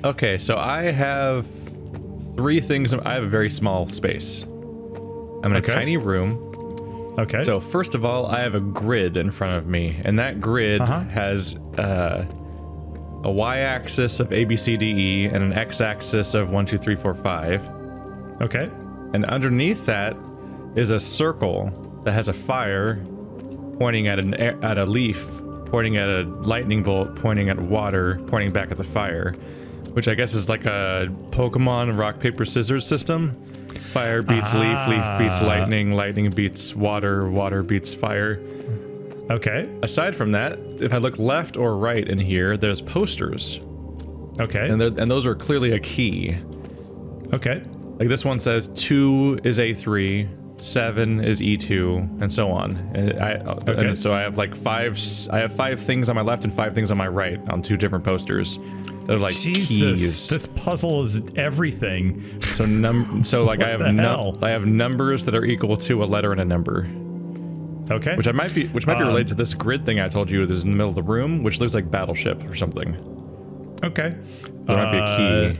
Okay, so I have 3 things. I have a very small space. I'm in a tiny room. Okay. So first of all, I have a grid in front of me, and that grid has a y-axis of A, B, C, D, E, and an x-axis of 1, 2, 3, 4, 5. Okay. And underneath that is a circle that has a fire pointing at a leaf, pointing at a lightning bolt, pointing at water, pointing back at the fire, which I guess is like a Pokemon rock paper scissors system. Fire beats leaf, leaf beats lightning, lightning beats water, water beats fire. Okay. Aside from that, if I look left or right in here, there's posters. Okay. And those are clearly a key. Okay. Like this one says 2 is A3, 7 is E2, and so on. And so I have like 5 things on my left and 5 things on my right on 2 different posters. They're like keys. This puzzle is everything. So like I have numbers that are equal to a letter and a number. Okay. Which might be related to this grid thing I told you that is in the middle of the room, which looks like Battleship or something. Okay. There might be a key.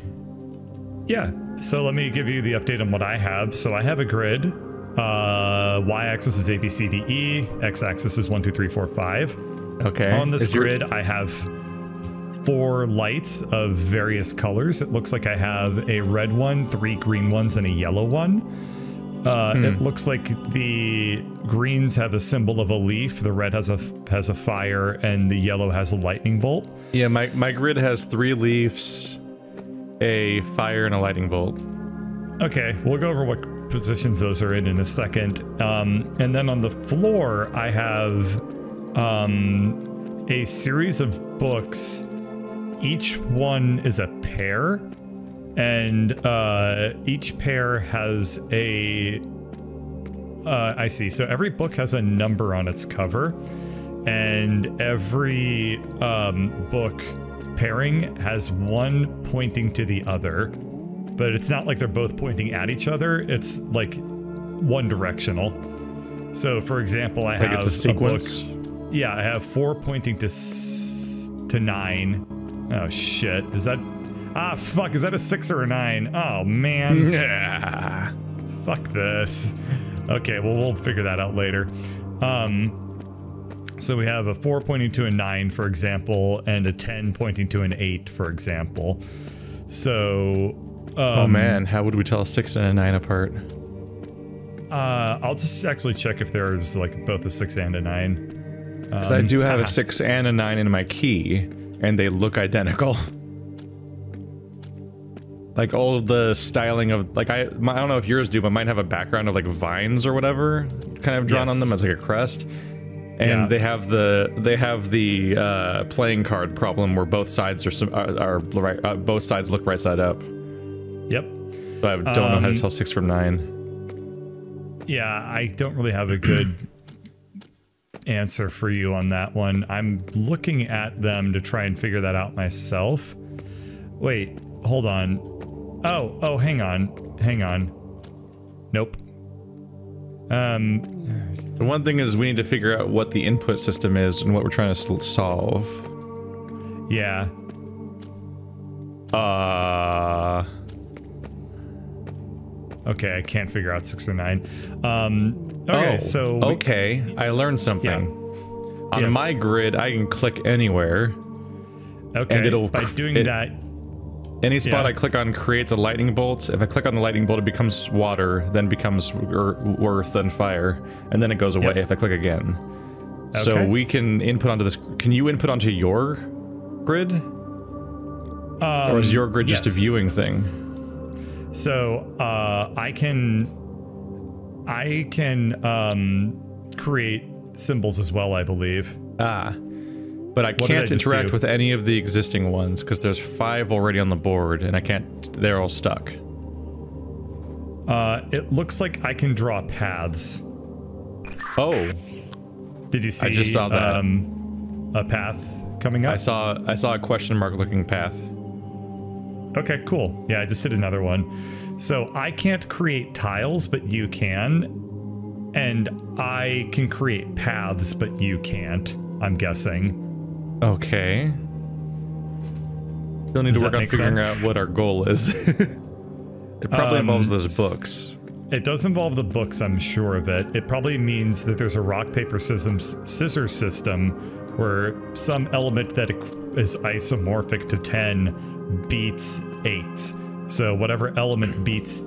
Yeah. So let me give you the update on what I have. So I have a grid. Y-axis is A, B, C, D, E. X-axis is 1, 2, 3, 4, 5. Okay. On this grid, I have 4 lights of various colors. It looks like I have a red one, 3 green ones, and a yellow one. It looks like the greens have a symbol of a leaf, the red has a fire, and the yellow has a lightning bolt. Yeah, my grid has 3 leaves, a fire, and a lightning bolt. Okay, we'll go over what positions those are in a second. And then on the floor, I have a series of books. Each one is a pair. And each pair has a... I see. So every book has a number on its cover. And every book pairing has one pointing to the other. But it's not like they're both pointing at each other. It's like one directional. So for example, I have it's a sequence? a book. Yeah, I have 4 pointing to 9. Oh shit. Is that... Ah, fuck, is that a 6 or a 9? Oh, man. Yeah. Fuck this. Okay, well, we'll figure that out later. So we have a 4 pointing to a 9, for example, and a 10 pointing to an 8, for example. So... oh, man, how would we tell a 6 and a 9 apart? I'll just actually check if there's, like, both a 6 and a 9. Because I do have a 6 and a 9 in my key, and they look identical. Like all of the styling of like I don't know if yours do, but mine have a background of like vines or whatever kind of drawn on them as like a crest, and they have the playing card problem where both sides are right, both sides look right side up. Yep. So I don't know how to tell 6 from 9. Yeah, I don't really have a good answer for you on that one. I'm looking at them to try and figure that out myself. Wait, hold on. Oh, hang on. Nope. The one thing is we need to figure out what the input system is and what we're trying to solve. Yeah. Okay, I can't figure out 6 or 9. Okay, so... Okay, I learned something. Yeah. On my grid, I can click anywhere. Okay, and it'll... by doing that... Any spot I click on creates a lightning bolt. If I click on the lightning bolt, it becomes water, then becomes earth, then fire, and then it goes away if I click again. Okay. So we can input onto this. Can you input onto your grid? Or is your grid just a viewing thing? So I can create symbols as well, I believe. But I can't interact with any of the existing ones because there's 5 already on the board and I can't, they're all stuck. It looks like I can draw paths. Oh. Did you see I just saw that. A path coming up? I saw a question mark looking path. Okay, cool. Yeah, I just did another one. So I can't create tiles, but you can. And I can create paths, but you can't, I'm guessing. Okay. Still need to work on figuring out what our goal is. It probably involves those books. It does involve the books, I'm sure of it. It probably means that there's a rock, paper, scissors system where some element that is isomorphic to 10 beats 8. So whatever element beats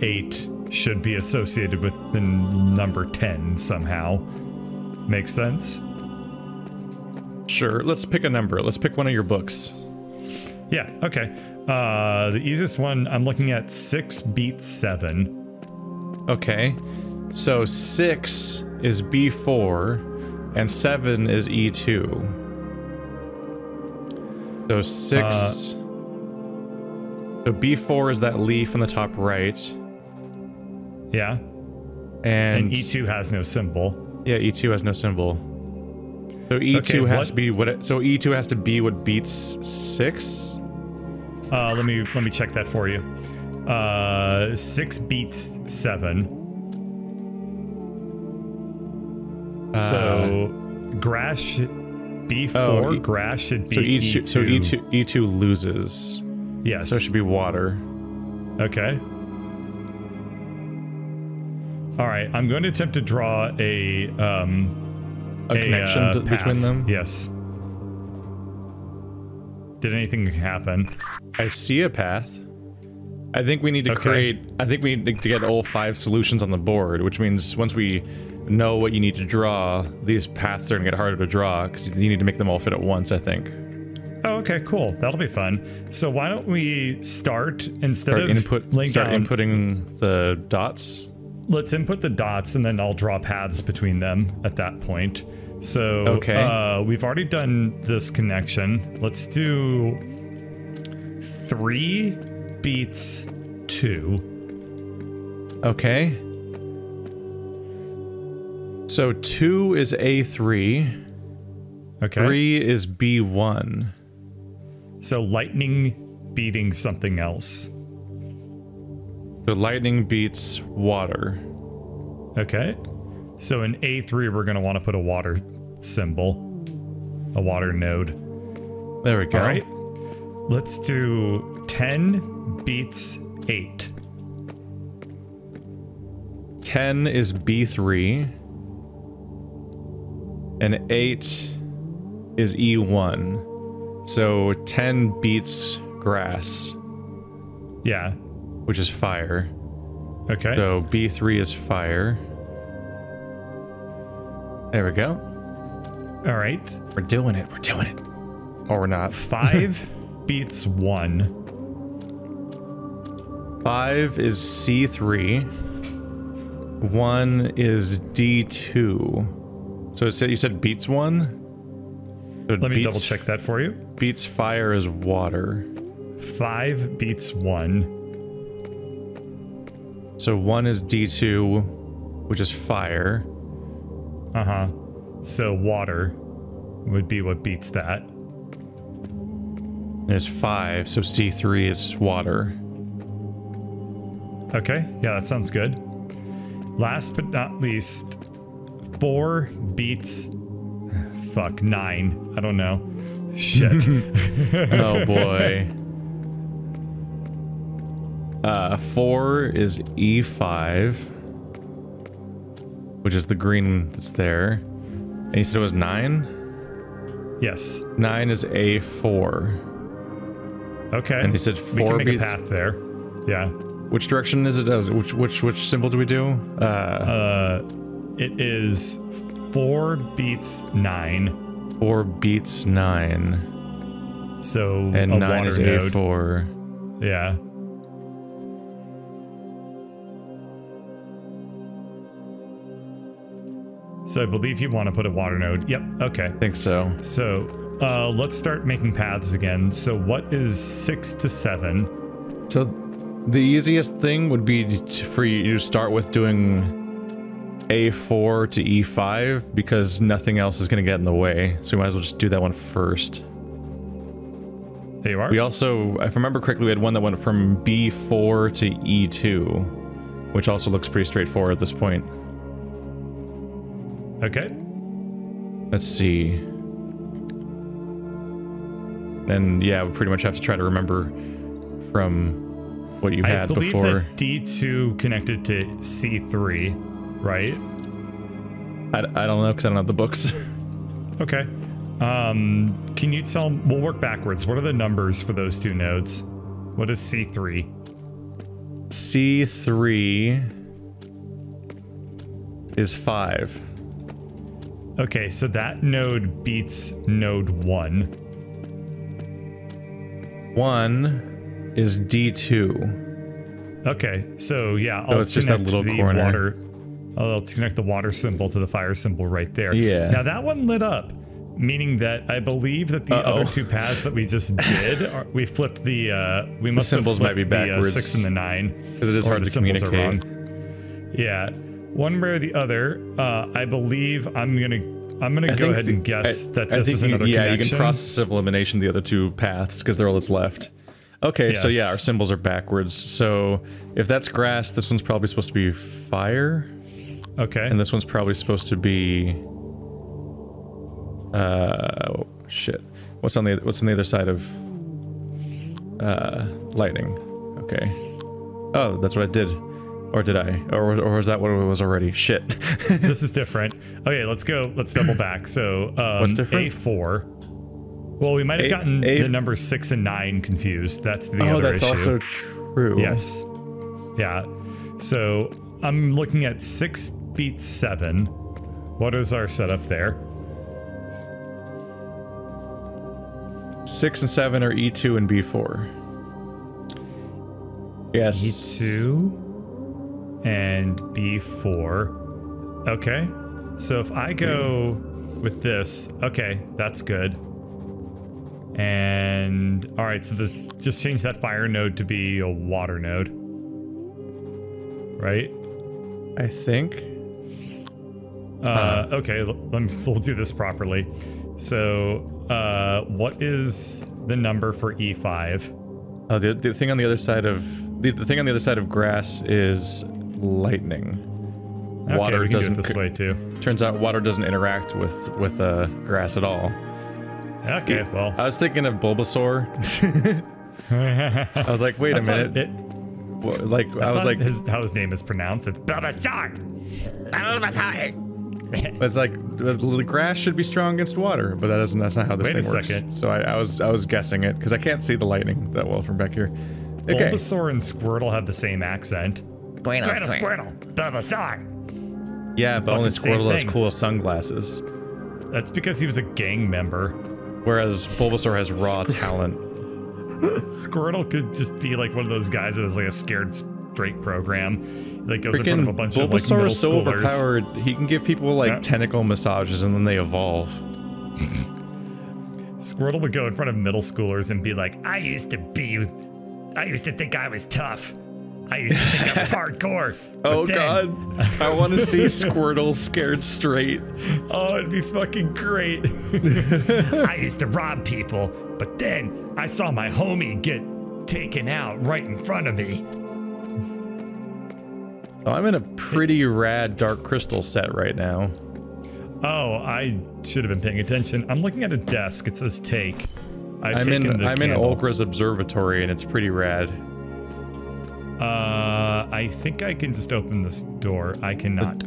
8 should be associated with the number 10 somehow. Makes sense? Sure, let's pick a number. Let's pick one of your books. Yeah, okay. The easiest one, I'm looking at 6 beats 7. Okay, so 6 is B4 and 7 is E2. So 6... so B4 is that leaf on the top right. Yeah. And E2 has no symbol. Yeah, E2 has no symbol. So E2 has to be what? So E2 has to be what beats 6? Let me check that for you. 6 beats 7. So grass should B4. Grass should be E2. So E2 loses. Yes. So it should be water. Okay. All right. I'm going to attempt to draw a connection between them. Yes. Did anything happen? I see a path. I think we need to create... I think we need to get all 5 solutions on the board, which means once we know what you need to draw, these paths are going to get harder to draw, because you need to make them all fit at once, I think. Oh, okay, cool. That'll be fun. So why don't we start, instead of inputting the dots? Let's input the dots, and then I'll draw paths between them at that point. So, we've already done this connection. Let's do 3 beats 2. Okay. So 2 is A3. Okay. 3 is B1. So lightning beating something else. So lightning beats water. Okay. So in A3, we're going to want to put a water symbol. A water node. There we go. All right. Let's do 10 beats 8. 10 is B3. And 8 is E1. So 10 beats grass. Yeah. Which is fire. Okay. So B3 is fire. There we go. All right. We're doing it. We're doing it. Or we're not. 5 beats 1. 5 is C3. 1 is D2. So you said beats 1? So Let me double check that for you. Beats fire is water. 5 beats 1. So 1 is D2, which is fire. Uh-huh. So water would be what beats that. There's 5, so C3 is water. Okay, yeah, that sounds good. Last but not least, 4 beats... Fuck, 9. I don't know. Shit. Oh boy. 4 is E5, which is the green that's there. And you said it was 9? Yes. 9 is A4. Okay. And you said 4 we can make beats. a path there. Yeah. Which direction is it? Which symbol do we do? It is 4 beats 9. 4 beats 9. So and a 9 water is node. A4. Yeah. So I believe you want to put a water node. Yep. Okay. I think so. So let's start making paths again. So what is 6 to 7? So the easiest thing would be for you to start with doing A4 to E5 because nothing else is going to get in the way. So we might as well just do that one first. There you are. We also, if I remember correctly, we had one that went from B4 to E2, which also looks pretty straightforward at this point. Okay. Let's see. And yeah, we pretty much have to try to remember from what you had before. I believe that D2 connected to C3, right? I don't know, because I don't have the books. Okay. Can you tell... We'll work backwards. What are the numbers for those two nodes? What is C3? C3 is 5. Okay, so that node beats node 1. 1 is D2. Okay, so yeah, I'll it's just that little corner. I'll connect the water symbol to the fire symbol right there. Yeah. Now that one lit up, meaning that I believe that the other two paths that we just did, we flipped the. We must the symbols have might be backwards. The 6 and the 9 because it is hard to communicate. Are wrong. Yeah, one way or the other. I believe I'm gonna go ahead and guess that this is another connection. Yeah, you can process of elimination the other two paths because they're all that's left. Okay, yes. So yeah, our symbols are backwards. So if that's grass, this one's probably supposed to be fire. Okay. And this one's probably supposed to be shit. What's on the other side of lightning? Okay. Oh, that's what I did. Or did I? Or was that what it was already? Shit. This is different. Okay, let's go. Let's double back. So what's different? A4. Well, we might have gotten the numbers 6 and 9 confused. That's the other issue. Oh, that's also true. Yes. Yeah. So I'm looking at 6 beats 7. What is our setup there? 6 and 7 are E2 and B4. Yes. E2 and B4. Okay. So if I go with this, okay, that's good. And all right, so this just change that fire node to be a water node, right? I think. Okay, we'll do this properly. So, what is the number for E5? Oh, the thing on the other side of the thing on the other side of grass is lightning. Okay, water we can doesn't do it this way too. Turns out water doesn't interact with grass at all. Okay, well, I was thinking of Bulbasaur. I was like, wait a minute. How his name is pronounced. It's Bulbasaur. Bulbasaur. It's like the grass should be strong against water, but that's not how this thing works. Second. So I was guessing it because I can't see the lightning that well from back here. Okay. Bulbasaur and Squirtle have the same accent. Squirtle, Bulbasaur. Yeah, but only Squirtle has cool sunglasses. That's because he was a gang member. Whereas Bulbasaur has raw talent. Squirtle could just be like one of those guys that has like a scared straight program. Like goes in front of a bunch of like middle schoolers. Bulbasaur is so overpowered. He can give people like tentacle massages and then they evolve. Squirtle would go in front of middle schoolers and be like, I used to think I was tough. I used to think I was hardcore. Oh god. I want to see Squirtle scared straight. Oh, it'd be fucking great. I used to rob people, but then I saw my homie get taken out right in front of me. Oh, I'm in a pretty rad Dark Crystal set right now. Oh, I should have been paying attention. I'm looking at a desk. It says take. I'm in Olgra's observatory and it's pretty rad. I think I can just open this door. I cannot.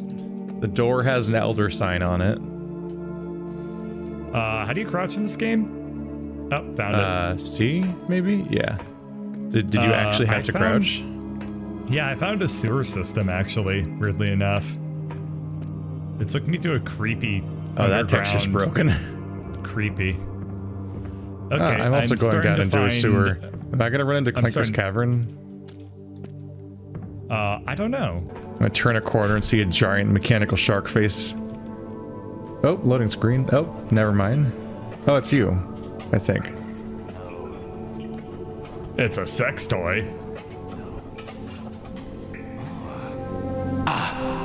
The door has an elder sign on it. How do you crouch in this game? Oh, found it. C, maybe? Yeah. Did you actually have to crouch? Yeah, I found a sewer system, actually, weirdly enough. It took me to a creepy that texture's broken. Creepy. Okay, I'm also going down into a sewer. Am I going to run into Clanker's Cavern? I don't know. I'm going to turn a corner and see a giant mechanical shark face. Oh, loading screen. Oh, never mind. Oh, it's you, I think. It's a sex toy.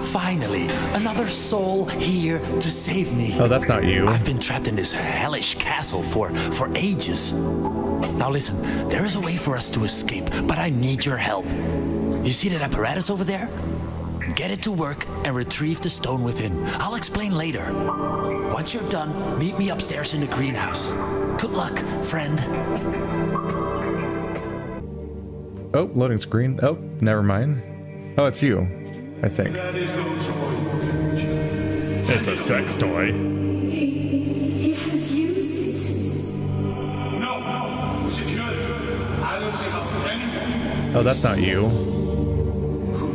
Finally, another soul here to save me. Oh, that's not you. I've been trapped in this hellish castle for ages. Now listen, there is a way for us to escape, but I need your help. You see that apparatus over there? Get it to work and retrieve the stone within. I'll explain later. Once you're done, meet me upstairs in the greenhouse. Good luck, friend. Oh, loading screen. Oh, never mind. Oh, it's you, I think. It's a sex toy. He has used it. No, secure it. I don't see how anyone Oh, that's not you.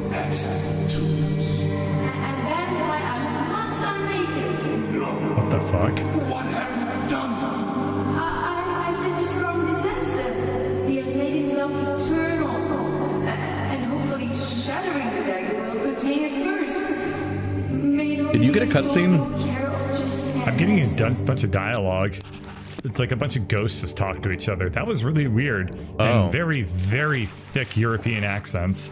could access the tools. And that is why I must unmake it. What the fuck? What have you done? I said a strong disaster. He has made himself eternal. And hopefully shattering the dagger will contain his curse. Did you get a cutscene? I'm getting a bunch of dialogue. It's like a bunch of ghosts just talk to each other. That was really weird. Oh. And very, very thick European accents.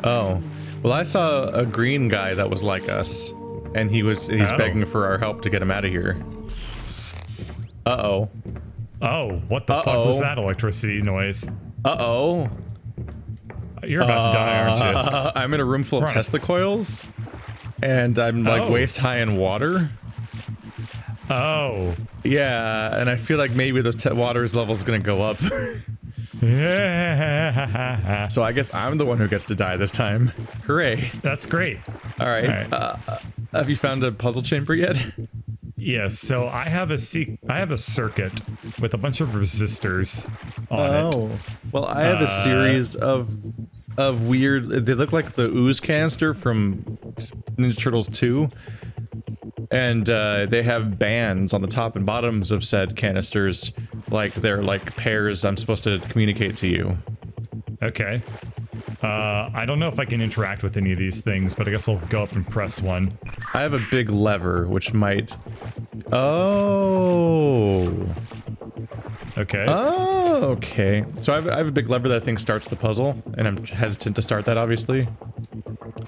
Oh. Well, I saw a green guy that was like us, and he's begging for our help to get him out of here. Uh-oh. Oh, what the fuck was that electricity noise? Uh-oh. You're about to die, aren't you? I'm in a room full of Run. Tesla coils, and I'm like waist high in water. Oh. Yeah, and I feel like maybe those water's level is gonna go up. So I guess I'm the one who gets to die this time. Hooray. That's great. All right. Have you found a puzzle chamber yet? Yes, so I have a circuit with a bunch of resistors on it. Well, I have a series of weird. They look like the ooze canister from Ninja Turtles 2, and they have bands on the top and bottoms of said canisters, like they're like pairs I'm supposed to communicate to you. Okay. I don't know if I can interact with any of these things, but I guess I'll go up and press one. I have a big lever, which might... Oh. Okay. Oh, okay. So I have a big lever that I think starts the puzzle, and I'm hesitant to start that, obviously.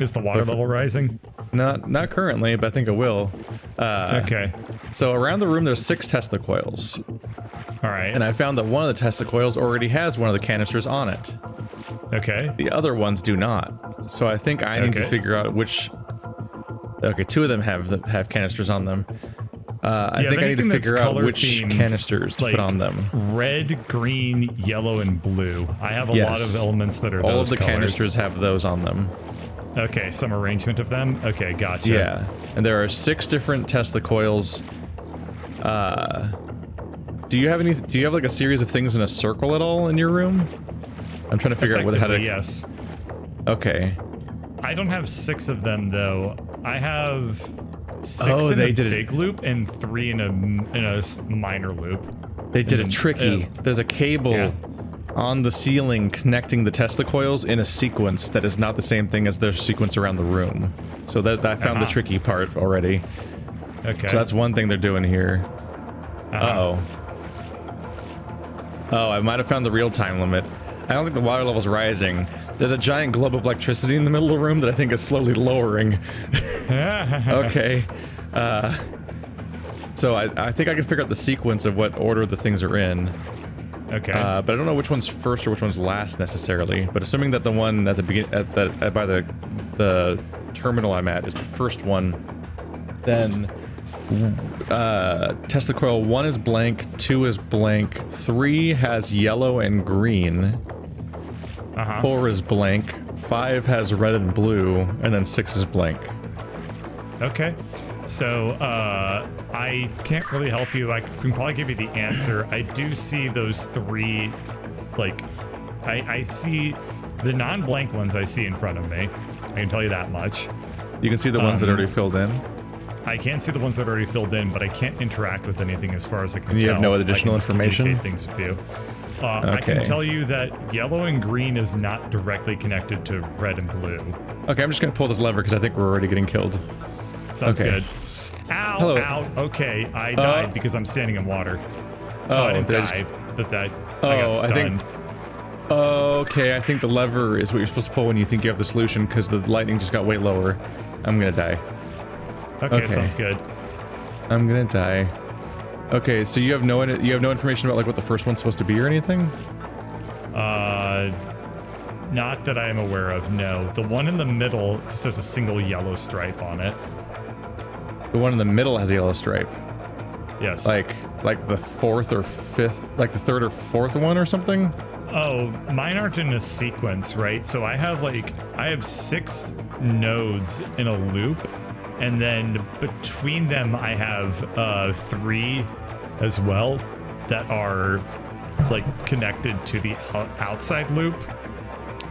Is the water level rising? Not currently, but I think it will. Okay. So around the room, there's 6 Tesla coils. All right. And I found that one of the Tesla coils already has one of the canisters on it. Okay. The other ones do not. So I think I need to figure out which... Okay, 2 of them have canisters on them. I think I need to figure out which canisters to put on them. Red, green, yellow, and blue. I have a lot of elements that are all those of the colors. canisters have those on them. Okay, some arrangement of them. Okay, gotcha. Yeah, and there are 6 different Tesla coils. Do you have like a series of things in a circle at all in your room? I'm trying to figure out how to... Yes. Okay. I don't have 6 of them though. I have 6 in a big loop and 3 in a minor loop. They did it tricky. There's a cable on the ceiling connecting the Tesla coils in a sequence that is not the same thing as their sequence around the room. So that I found the tricky part already. Okay. So that's one thing they're doing here. Uh-oh. Oh, I might have found the real time limit. I don't think the water level's rising. There's a giant globe of electricity in the middle of the room that I think is slowly lowering. Okay. So I think I can figure out the sequence of what order the things are in. Okay. But I don't know which one's first or which one's last necessarily. But assuming that the one at the begin by the terminal I'm at is the first one, then Tesla coil 1 is blank, 2 is blank, 3 has yellow and green, 4 is blank, 5 has red and blue, and then 6 is blank. Okay. So, I can't really help you. I can probably give you the answer. I do see those 3, like, I see the non-blank ones I see in front of me. I can tell you that much. You can see the ones that are already filled in? I can't see the ones that are already filled in, but I can't interact with anything as far as I can tell. You have no additional I can information? communicate things with you. I can tell you that yellow and green is not directly connected to red and blue. Okay, I'm just gonna pull this lever because I think we're already getting killed. Sounds Okay. good. Ow, Hello. ow. Okay, I died because I'm standing in water. I didn't die, but I got stunned. Okay, I think the lever is what you're supposed to pull when you think you have the solution because the lightning just got way lower. I'm gonna die. Okay, sounds good. I'm gonna die. Okay, so you have no information about like what the first one's supposed to be or anything? Not that I am aware of, no. The one in the middle just has a single yellow stripe on it. The one in the middle has a yellow stripe. Yes. Like the fourth or fifth, like the third or fourth one or something? Oh, mine aren't in a sequence, right? So I have 6 nodes in a loop, and then between them I have 3 as well that are like connected to the outside loop,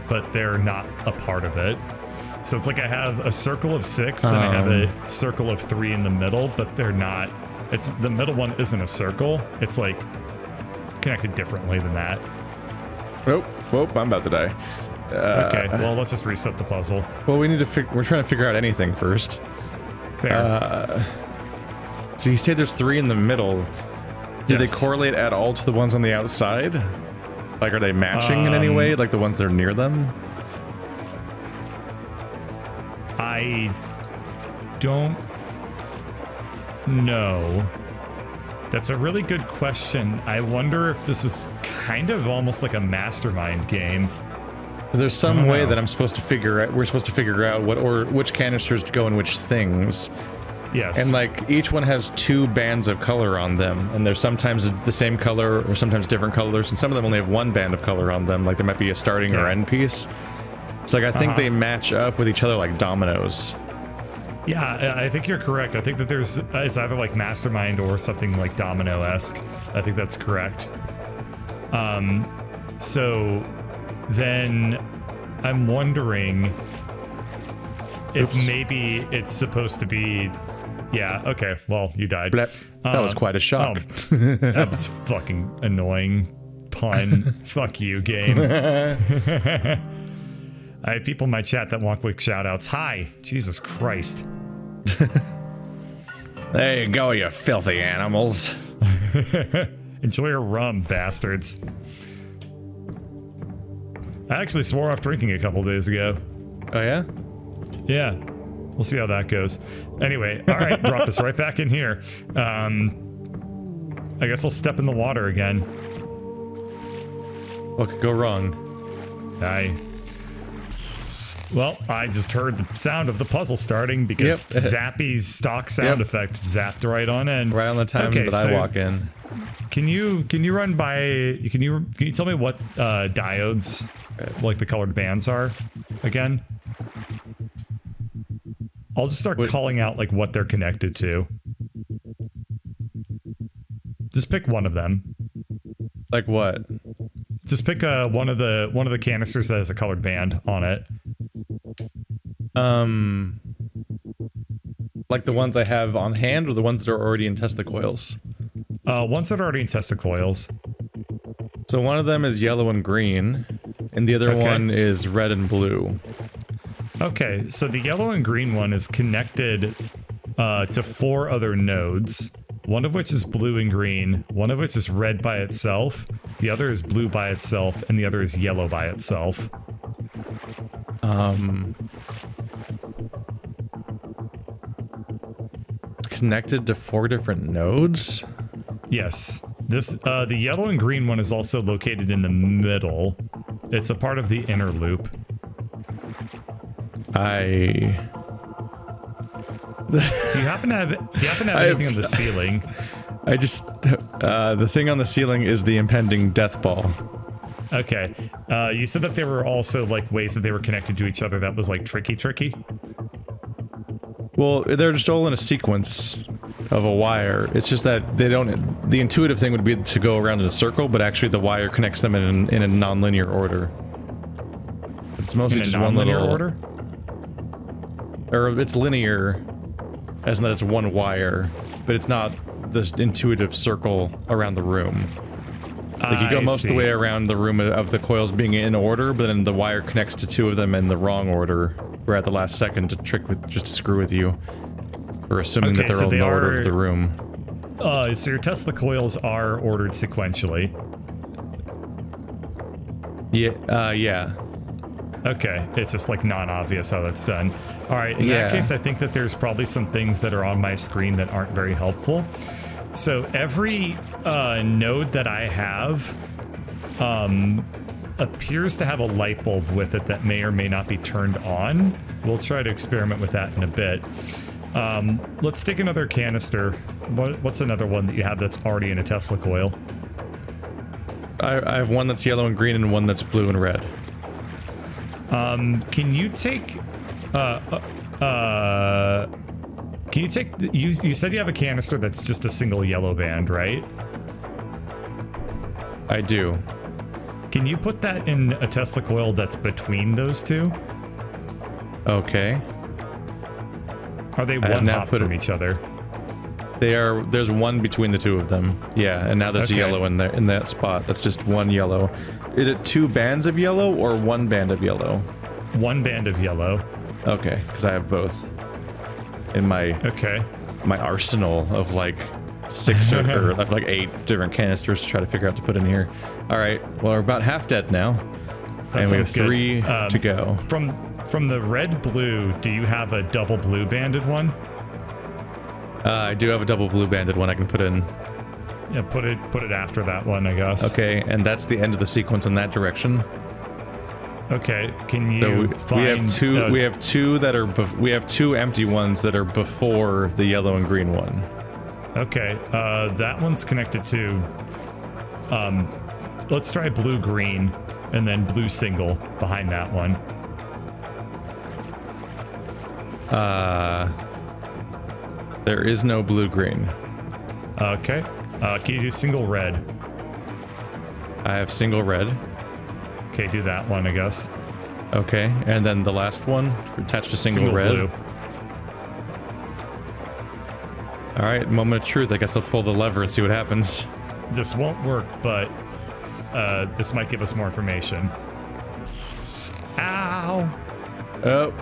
but they're not a part of it. So it's like I have a circle of 6, then I have a circle of 3 in the middle, but they're not. It's the middle one isn't a circle. It's like connected differently than that. Whoop, I'm about to die. Okay, well, let's just reset the puzzle. Well, we need to we're trying to figure out anything first. Fair. So you say there's 3 in the middle. Do Yes. they correlate at all to the ones on the outside? Like, are they matching in any way? Like the ones that are near them? I don't know. That's a really good question. I wonder if this is kind of almost like a mastermind game. There's some way that I'm supposed to figure out. We're supposed to figure out which canisters go in which things. Yes. And like each one has 2 bands of color on them, and they're sometimes the same color or sometimes different colors, and some of them only have 1 band of color on them. Like there might be a starting or end piece. So like I think they match up with each other like dominoes. Yeah, I think you're correct. I think that it's either like Mastermind or something like Domino-esque. I think that's correct. So then I'm wondering if maybe it's supposed to be... Yeah, okay, well, you died. That was quite a shock. That was fucking annoying. Pun. Fuck you, game. I have people in my chat that want quick shoutouts. Hi! Jesus Christ. There you go, you filthy animals. Enjoy your rum, bastards. I actually swore off drinking a couple days ago. Oh yeah? Yeah. We'll see how that goes. Anyway, alright, drop us right back in here. I guess I'll step in the water again. What could go wrong? Well, I just heard the sound of the puzzle starting because Zappy's stock sound effect zapped right on in. Right on the time that I walk in. Can you run by? Can you tell me what diodes, like the colored bands, are again? I'll just start calling out like what they're connected to. Just pick one of them. Like what? Just pick one of the canisters that has a colored band on it. Like the ones I have on hand, or the ones that are already in test the coils? Ones that are already in test the coils. So one of them is yellow and green, and the other one is red and blue. Okay, so the yellow and green one is connected to 4 other nodes, one of which is blue and green, one of which is red by itself, the other is blue by itself, and the other is yellow by itself. Connected to 4 different nodes? Yes. This the yellow and green one is also located in the middle. It's a part of the inner loop. Do you happen to have anything on the ceiling? I just the thing on the ceiling is the impending death ball. Okay. You said that there were also like ways that they were connected to each other that was like tricky. Well, they're just all in a sequence of a wire. It's just that they don't... The intuitive thing would be to go around in a circle, but actually the wire connects them in a non-linear order. It's mostly just one little... order? Or it's linear, as in that it's one wire, but it's not the intuitive circle around the room. Like you go most of the way around the room of the coils being in order, but then the wire connects to 2 of them in the wrong order. We're at the last second to just to screw with you. We're assuming that they're all in the order of the room. So your Tesla coils are ordered sequentially. Yeah, yeah. Okay, it's just like non-obvious how that's done. Alright, in that case I think that there's probably some things that are on my screen that aren't very helpful. So every node that I have appears to have a light bulb with it that may or may not be turned on. We'll try to experiment with that in a bit. Let's take another canister. What's another one that you have that's already in a Tesla coil? I have one that's yellow and green and one that's blue and red. Can you take... You said you have a canister that's just a single yellow band, right? I do. Can you put that in a Tesla coil that's between those two? Okay. Are they one hop from each other? They are. There's one between the two of them. Yeah, and now there's a yellow in there in that spot. That's just one yellow. Is it 2 bands of yellow or 1 band of yellow? 1 band of yellow. Okay, because I have both in my my arsenal of like 6 or like 8 different canisters to try to figure out to put in here. All right, well we're about half dead now, and we have 3 to go. From the red blue, do you have a double blue banded one? I do have a double blue banded one I can put in. Yeah, put it after that one, I guess. Okay, and that's the end of the sequence in that direction. Okay, can you we have two that are we have 2 empty ones that are before the yellow and green one. Okay, that one's connected to let's try blue green and then blue single behind that one. There is no blue green. Okay. Can you do single red? I have single red. Okay, do that one, I guess. Okay, and then the last one attached to single red. Blue. All right, moment of truth. I guess I'll pull the lever and see what happens. This won't work, but this might give us more information. Ow! Oh.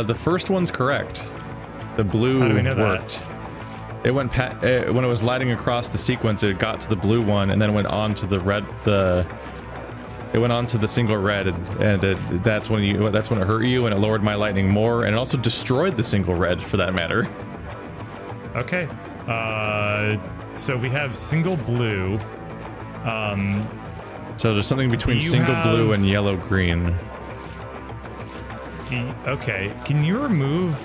The first one's correct. The blue How do we know worked. It went when it was lighting across the sequence. It got to the blue one and then went on to the red. It went on to the single red, and that's when it hurt you, and it lowered my lightning more, and it also destroyed the single red for that matter. Okay. So we have single blue. So there's something between single blue and yellow green. Okay. Can you remove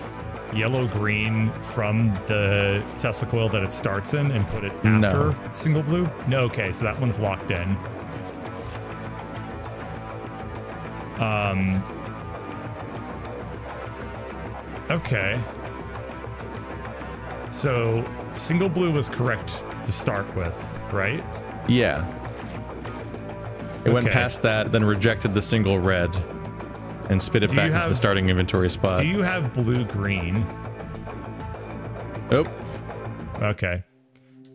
yellow green from the Tesla coil that it starts in and put it after single blue? No. Okay, so that one's locked in. Okay. So single blue was correct to start with, right? Yeah. It went past that, then rejected the single red, and spit it back into the starting inventory spot. Do you have blue green? Oh. Okay.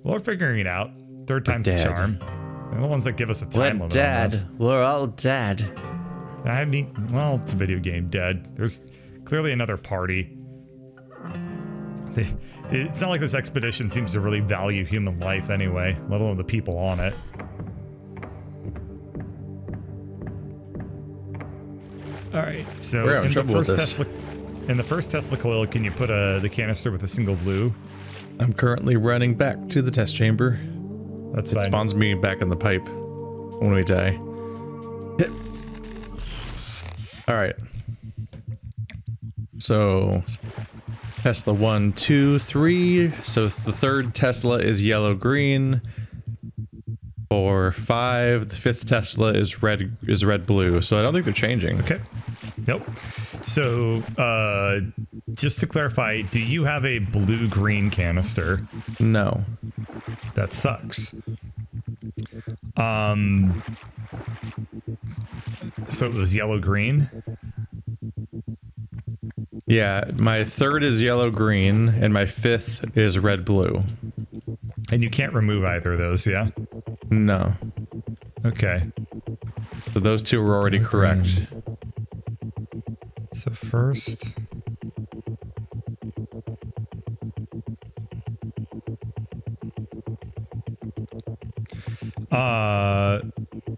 Well, we're figuring it out. Third time's the charm. They're the ones that give us a time limit. We're dead. We're all dead. I mean, well, it's a video game, dead. There's clearly another party. It's not like this expedition seems to really value human life anyway, let alone the people on it. Alright, so in the first Tesla coil, can you put the canister with a single blue? I'm currently running back to the test chamber. That's fine. It spawns me back in the pipe when we die. Alright. So, Tesla 1, 2, 3. So the third Tesla is yellow-green. 4, 5. The fifth Tesla is red-blue. So I don't think they're changing. Okay. Nope. So, just to clarify, do you have a blue-green canister? No. That sucks. So it was yellow-green? Yeah, my third is yellow-green, and my fifth is red-blue. And you can't remove either of those, yeah? No. Okay. So those two were already correct. So first...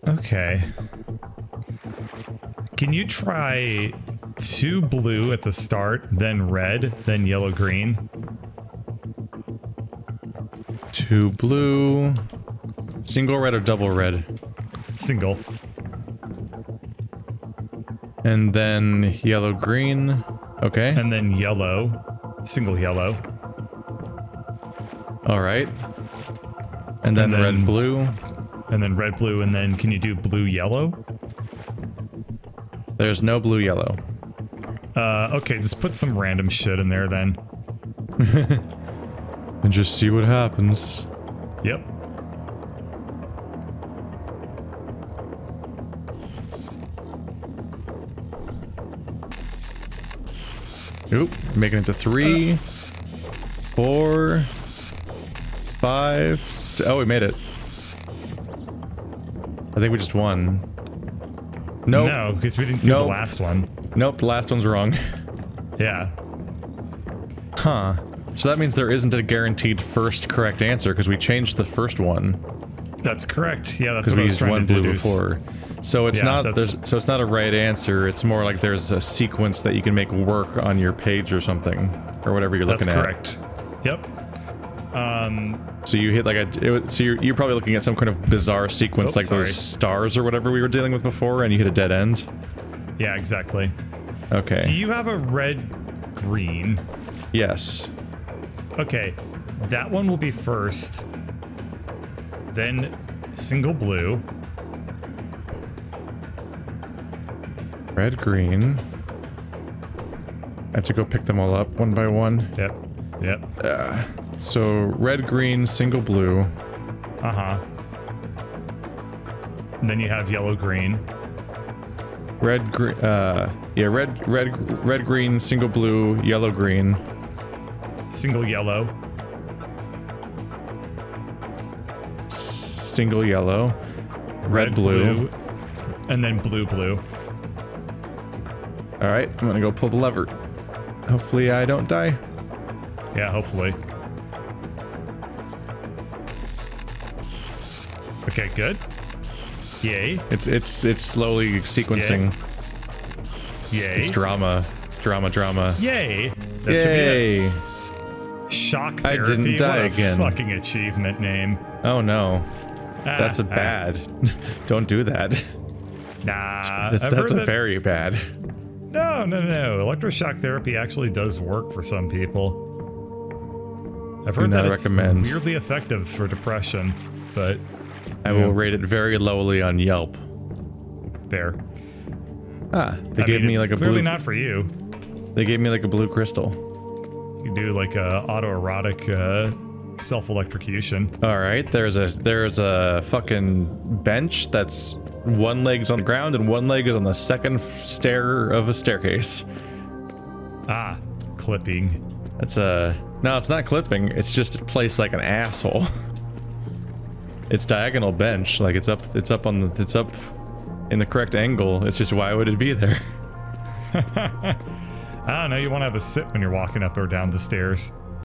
okay. Can you try 2 blue at the start, then red, then yellow-green? 2 blue... Single red or double red? Single. And then yellow, green. Okay. And then yellow. Single yellow. All right. And then red, blue. And then red, blue, and then can you do blue, yellow? There's no blue, yellow. Okay, just put some random shit in there then. And just see what happens. Yep. Oop, making it to 3, 4, 5. Oh, we made it. I think we just won. Nope. No, because we didn't do the last one. Nope, the last one's wrong. Yeah. Huh. So that means there isn't a guaranteed first correct answer because we changed the first one. That's correct. Yeah, that's Because what we I was used trying one to blue deduce. before. So it's Yeah, not so it's not a right answer. It's more like there's a sequence that you can make work on your page or something, or whatever you're looking at. That's correct. Yep. So you hit like so you're probably looking at some kind of bizarre sequence like those stars or whatever we were dealing with before, and you hit a dead end. Yeah, exactly. Okay. Do you have a red, green? Yes. Okay, that one will be first. Then single blue. Red, green. I have to go pick them all up one by one. Yep. Yep. So red, green, single blue. Uh-huh. And then you have yellow, green. Red, green. Yeah, red, green, single blue, yellow, green. Single yellow. Single yellow. Red, blue. And then blue, blue. All right, I'm gonna go pull the lever. Hopefully I don't die. Yeah, hopefully. Okay, good. Yay. It's slowly sequencing. Yay. It's drama. It's drama. Yay. That Yay. should be shock I therapy. didn't die What a again. fucking achievement name. Oh no. That's a Ah. bad. Don't do that. Nah. That's I've heard a that- very bad. No. Electroshock therapy actually does work for some people. I've heard not that it's recommend. weirdly effective for depression, but I will rate it very lowly on Yelp. fair. Ah, they gave me it's like a clearly blue. not for you. They gave me like a blue crystal. You can do like a autoerotic self-electrocution. All right, there's a fucking bench that's one leg's on the ground and one leg is on the second stair of a staircase. Ah, clipping. That's no, it's not clipping. It's just placed like an asshole. It's diagonal bench, like it's up in the correct angle. It's just why would it be there? I don't know, you want to have a sit when you're walking up or down the stairs.